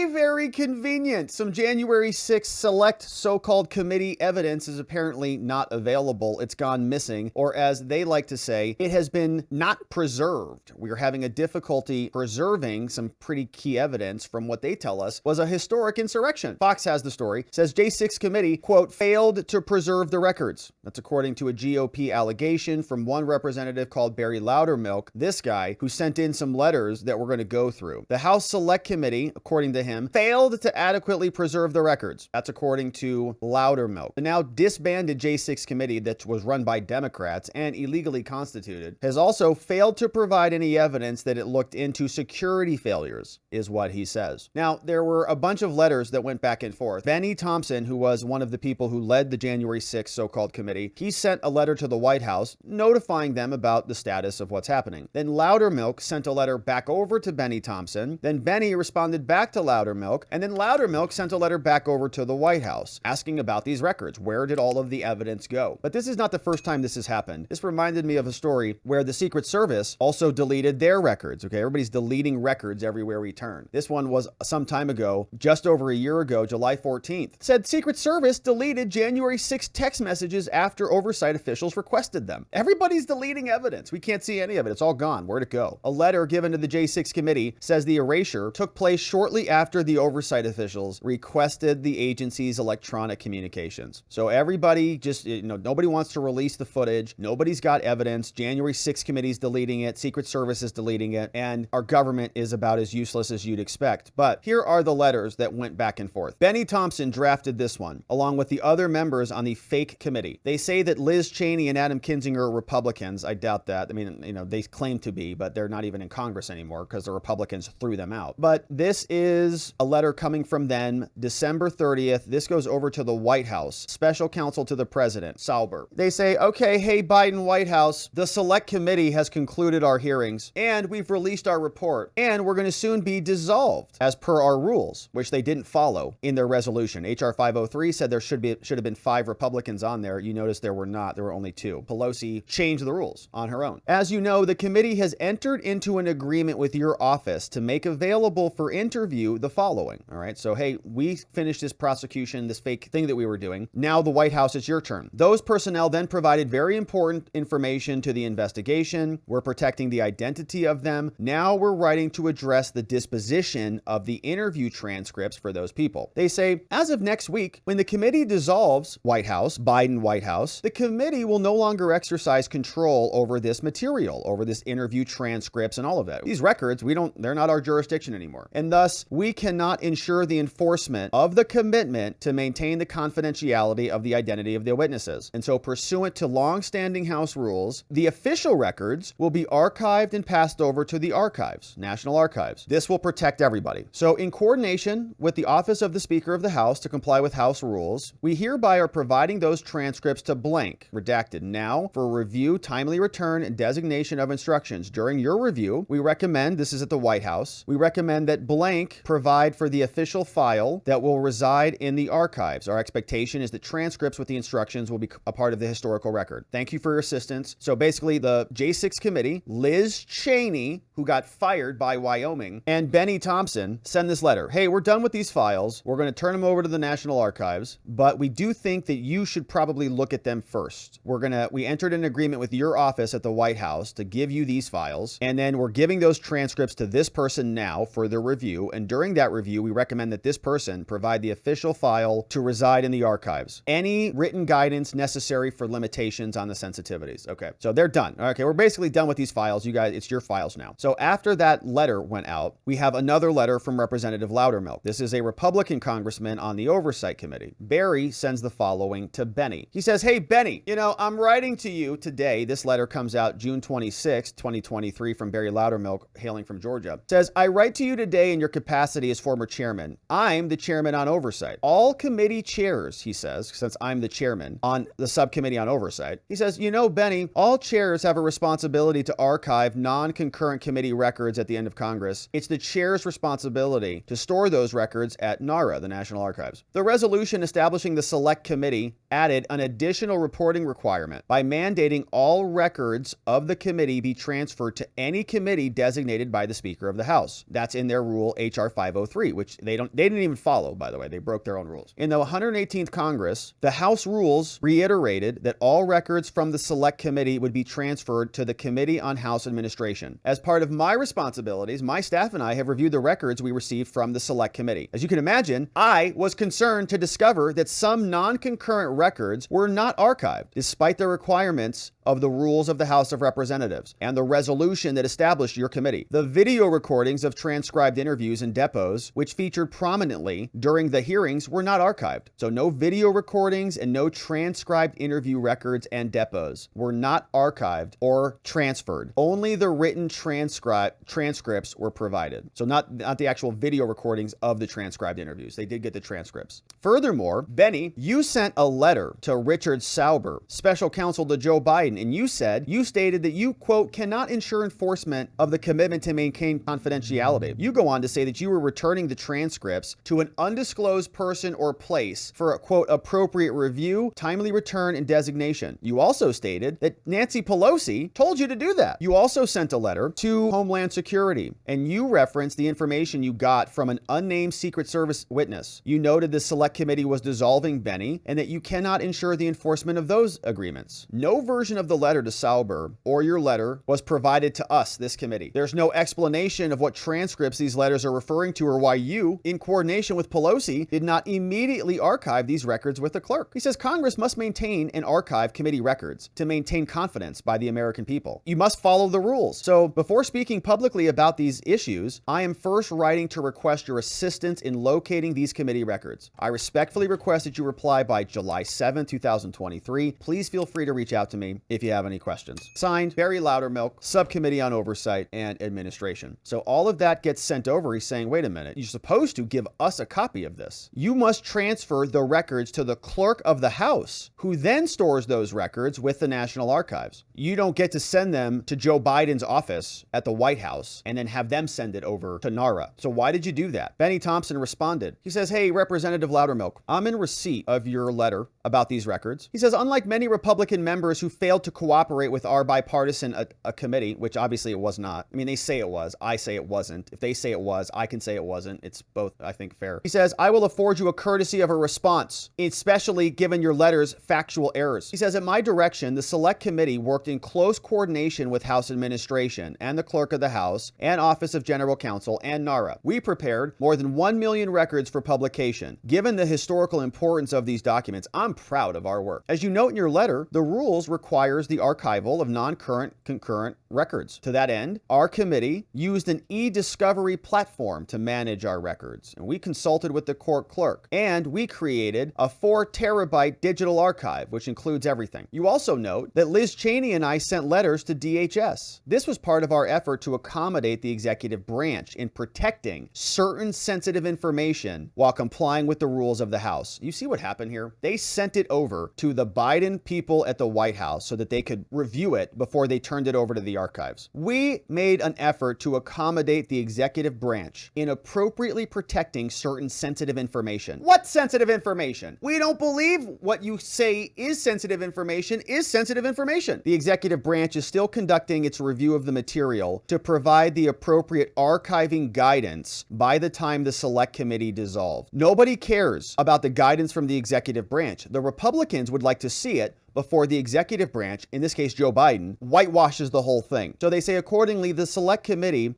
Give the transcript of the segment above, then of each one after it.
Very, very convenient. Some January 6th select so-called committee evidence is apparently not available. It's gone missing, or as they like to say, it has been not preserved. We are having a difficulty preserving some pretty key evidence from what they tell us was a historic insurrection. Fox has the story, says J6 committee, quote, failed to preserve the records. That's according to a GOP allegation from one representative called Loudermilk, this guy who sent in some letters that we're going to go through. The House Select Committee, according to him, failed to adequately preserve the records. That's according to Loudermilk. The now disbanded J6 committee that was run by Democrats and illegally constituted has also failed to provide any evidence that it looked into security failures, is what he says. Now, there were a bunch of letters that went back and forth. Bennie Thompson, who was one of the people who led the January 6th so-called committee, he sent a letter to the White House notifying them about the status of what's happening. Then Loudermilk sent a letter back over to Bennie Thompson. Then Bennie responded back to Loudermilk, and then Loudermilk sent a letter back over to the White House asking about these records. Where did all of the evidence go? But this is not the first time this has happened. This reminded me of a story where the Secret Service also deleted their records. Okay, everybody's deleting records everywhere we turn. This one was some time ago, just over a year ago, July 14th. Said Secret Service deleted January 6th text messages after oversight officials requested them. Everybody's deleting evidence. We can't see any of it. It's all gone. Where'd it go? A letter given to the J6 committee says the erasure took place shortly after the oversight officials requested the agency's electronic communications. So everybody just, nobody wants to release the footage. Nobody's got evidence. January 6th committee's deleting it. Secret Service is deleting it. And our government is about as useless as you'd expect. But here are the letters that went back and forth. Bennie Thompson drafted this one, along with the other members on the fake committee. They say that Liz Cheney and Adam Kinzinger are Republicans. I doubt that. I mean, they claim to be, but they're not even in Congress anymore because the Republicans threw them out. But this is a letter coming from them, December 30th. This goes over to the White House, special counsel to the president, Sauber. They say, okay, hey, Biden White House, the select committee has concluded our hearings and we've released our report and we're going to soon be dissolved as per our rules, which they didn't follow in their resolution. HR 503 said there should have been 5 Republicans on there. You notice there were not. There were only 2. Pelosi changed the rules on her own. As you know, the committee has entered into an agreement with your office to make available for interview the following. All right. So, hey, we finished this prosecution, this fake thing that we were doing. Now the White House, it's your turn. Those personnel then provided very important information to the investigation. We're protecting the identity of them. Now we're writing to address the disposition of the interview transcripts for those people. They say, as of next week, when the committee dissolves White House, Biden White House, the committee will no longer exercise control over this material, over this interview transcripts and all of that. These records, they're not our jurisdiction anymore. And thus, we cannot ensure the enforcement of the commitment to maintain the confidentiality of the identity of the witnesses. And so pursuant to long-standing House rules, the official records will be archived and passed over to the archives, National Archives. This will protect everybody. So in coordination with the Office of the Speaker of the House to comply with House rules, we hereby are providing those transcripts to blank, redacted now, for review, timely return, and designation of instructions. During your review, we recommend, this is at the White House, we recommend that blank provide for the official file that will reside in the archives. Our expectation is that transcripts with the instructions will be a part of the historical record. Thank you for your assistance. So basically the J6 committee, Liz Cheney, who got fired by Wyoming, and Bennie Thompson send this letter. Hey, we're done with these files. We're going to turn them over to the National Archives, but we do think that you should probably look at them first. We entered an agreement with your office at the White House to give you these files, and then we're giving those transcripts to this person now for their review. And during that review, we recommend that this person provide the official file to reside in the archives. Any written guidance necessary for limitations on the sensitivities. Okay, so they're done. Okay, we're basically done with these files. You guys, it's your files now. So after that letter went out, we have another letter from Representative Loudermilk. This is a Republican congressman on the Oversight Committee. Barry sends the following to Bennie. He says, hey, Bennie, I'm writing to you today. This letter comes out June 26, 2023 from Barry Loudermilk, hailing from Georgia. Says, I write to you today in your capacity as former chairman. I'm the chairman on Oversight. All committee chairs, he says, since I'm the chairman on the subcommittee on Oversight, he says, Bennie, all chairs have a responsibility to archive non-concurrent committee records at the end of Congress. It's the chair's responsibility to store those records at NARA, the National Archives. The resolution establishing the Select Committee added an additional reporting requirement by mandating all records of the committee be transferred to any committee designated by the Speaker of the House. That's in their rule HR 503, which they didn't even follow, by the way. They broke their own rules. In the 118th Congress, the House rules reiterated that all records from the Select Committee would be transferred to the Committee on House Administration. As part of my responsibilities, my staff and I have reviewed the records we received from the Select Committee. As you can imagine, I was concerned to discover that some non-concurrent records were not archived, despite the requirements of the rules of the House of Representatives and the resolution that established your committee. The video recordings of transcribed interviews and depots, which featured prominently during the hearings, were not archived. So no video recordings and no transcribed interview records and depots were not archived or transferred. Only the written transcripts were provided. So not the actual video recordings of the transcribed interviews. They did get the transcripts. Furthermore, Bennie, you sent a letter to Richard Sauber, special counsel to Joe Biden, and you stated that you, quote, cannot ensure enforcement of the commitment to maintain confidentiality. You go on to say that you were returning the transcripts to an undisclosed person or place for a, quote, appropriate review, timely return, and designation. You also stated that Nancy Pelosi told you to do that. You also sent a letter to Homeland Security, and you referenced the information you got from an unnamed Secret Service witness. You noted the Select Committee was dissolving Bennie and that you cannot ensure the enforcement of those agreements. No version of the letter to Sauber or your letter was provided to us, this committee. There's no explanation of what transcripts these letters are referring to or why you, in coordination with Pelosi, did not immediately archive these records with the clerk. He says Congress must maintain and archive committee records to maintain confidence by the American people. You must follow the rules. So before speaking publicly about these issues, I am first writing to request your assistance in locating these committee records. I respectfully request that you reply by July 7, 2023. Please feel free to reach out to me if you have any questions. Signed, Barry Loudermilk, Subcommittee on Oversight and Administration. So all of that gets sent over. He's saying, wait a minute, you're supposed to give us a copy of this. You must transfer the records to the clerk of the House, who then stores those records with the National Archives. You don't get to send them to Joe Biden's office at the White House and then have them send it over to NARA. So why did you do that? Bennie Thompson responded. He says, hey, Representative Loudermilk, I'm in receipt of your letter about these records. He says, unlike many Republican members who failed to cooperate with our bipartisan committee, which obviously it was not. I mean, they say it was. I say it wasn't. If they say it was, I can say it wasn't. It's both, I think, fair. He says, I will afford you a courtesy of a response, especially given your letter's factual errors. He says, at my direction, the Select Committee worked in close coordination with House administration and the Clerk of the House and Office of General Counsel and NARA. We prepared more than 1 million records for publication. Given the historical importance of these documents, I'm proud of our work. As you note in your letter, the rules requires the archival of non-current concurrent records. To that end, our committee used an e-discovery platform to manage our records, and we consulted with the court clerk, and we created a 4 terabyte digital archive, which includes everything. You also note that Liz Cheney and I sent letters to DHS. This was part of our effort to accommodate the executive branch in protecting certain sensitive information while complying with the rules of the House. You see what happened here? They sent it over to the Biden people at the White House so that they could review it before they turned it over to the archives. We made an effort to accommodate the executive branch in appropriately protecting certain sensitive information. What sensitive information? We don't believe what you say is sensitive information is sensitive information. The executive branch is still conducting its review of the material to provide the appropriate archiving guidance by the time the Select Committee dissolved. Nobody cares about the guidance from the executive branch. The Republicans would like to see it before the executive branch, in this case Joe Biden, whitewashes the whole thing. So they say accordingly, the Select Committee,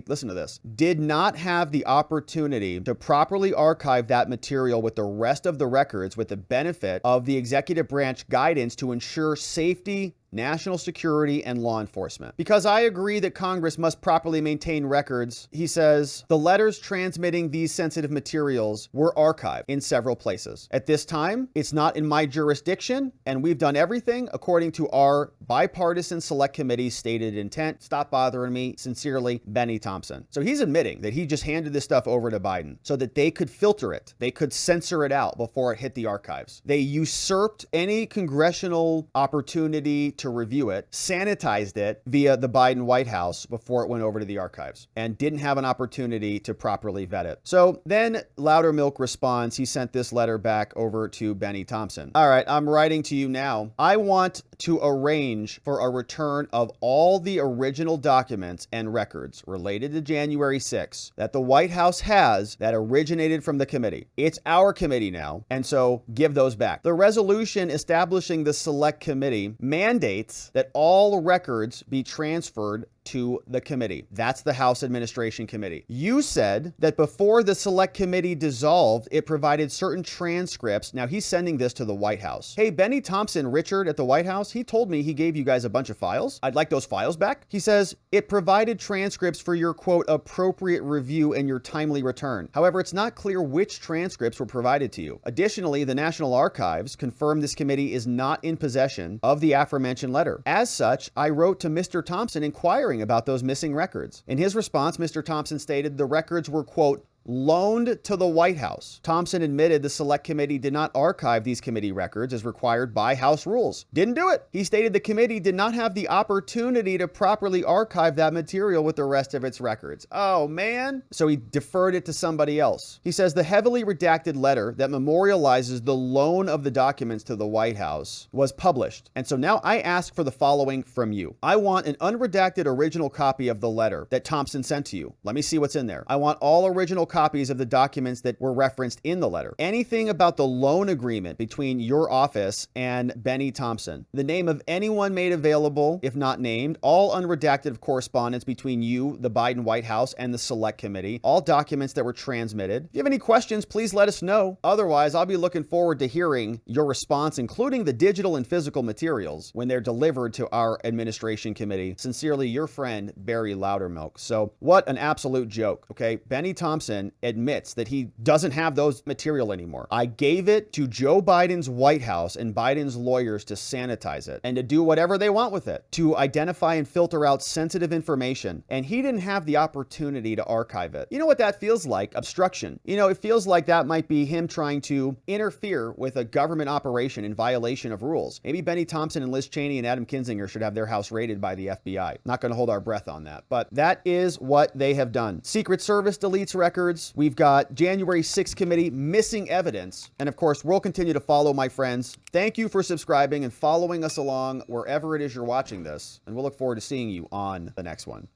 listen to this, did not have the opportunity to properly archive that material with the rest of the records with the benefit of the executive branch guidance to ensure safety, national security, and law enforcement. Because I agree that Congress must properly maintain records, he says, the letters transmitting these sensitive materials were archived in several places. At this time, it's not in my jurisdiction, and we've done everything according to our bipartisan Select Committee's stated intent. Stop bothering me. Sincerely, Bennie Thompson. So he's admitting that he just handed this stuff over to Biden so that they could filter it. They could censor it out before it hit the archives. They usurped any congressional opportunity to review it, sanitized it via the Biden White House before it went over to the archives, and didn't have an opportunity to properly vet it. So then Loudermilk responds. He sent this letter back over to Bennie Thompson. All right, I'm writing to you now. I want to arrange for a return of all the original documents and records related to January 6th that the White House has that originated from the committee. It's our committee now, and so give those back. The resolution establishing the Select Committee mandates that all records be transferred to the committee. That's the House Administration Committee. You said that before the Select Committee dissolved, it provided certain transcripts. Now he's sending this to the White House. Hey, Bennie Thompson Richard at the White House, he told me he gave you guys a bunch of files. I'd like those files back. He says it provided transcripts for your, quote, appropriate review and your timely return. However, it's not clear which transcripts were provided to you. Additionally, the National Archives confirmed this committee is not in possession of the aforementioned letter. As such, I wrote to Mr. Thompson inquiring about those missing records. In his response, Mr. Thompson stated the records were, quote, loaned to the White House. Thompson admitted the Select Committee did not archive these committee records as required by House rules. Didn't do it. He stated the committee did not have the opportunity to properly archive that material with the rest of its records. Oh, man. So he deferred it to somebody else. He says the heavily redacted letter that memorializes the loan of the documents to the White House was published. And so now I ask for the following from you. I want an unredacted original copy of the letter that Thompson sent to you. Let me see what's in there. I want all original copies of the documents that were referenced in the letter. Anything about the loan agreement between your office and Bennie Thompson. The name of anyone made available, if not named. All unredacted correspondence between you, the Biden White House, and the Select Committee. All documents that were transmitted. If you have any questions, please let us know. Otherwise, I'll be looking forward to hearing your response, including the digital and physical materials, when they're delivered to our administration committee. Sincerely, your friend, Barry Loudermilk. So, what an absolute joke, okay? Bennie Thompson admits that he doesn't have those material anymore. I gave it to Joe Biden's White House and Biden's lawyers to sanitize it and to do whatever they want with it, to identify and filter out sensitive information. And he didn't have the opportunity to archive it. You know what that feels like? Obstruction. You know, it feels like that might be him trying to interfere with a government operation in violation of rules. Maybe Bennie Thompson and Liz Cheney and Adam Kinzinger should have their house raided by the FBI. Not going to hold our breath on that, but that is what they have done. Secret Service deletes records. We've got January 6th committee missing evidence. And of course, we'll continue to follow, my friends. Thank you for subscribing and following us along wherever it is you're watching this. And we'll look forward to seeing you on the next one.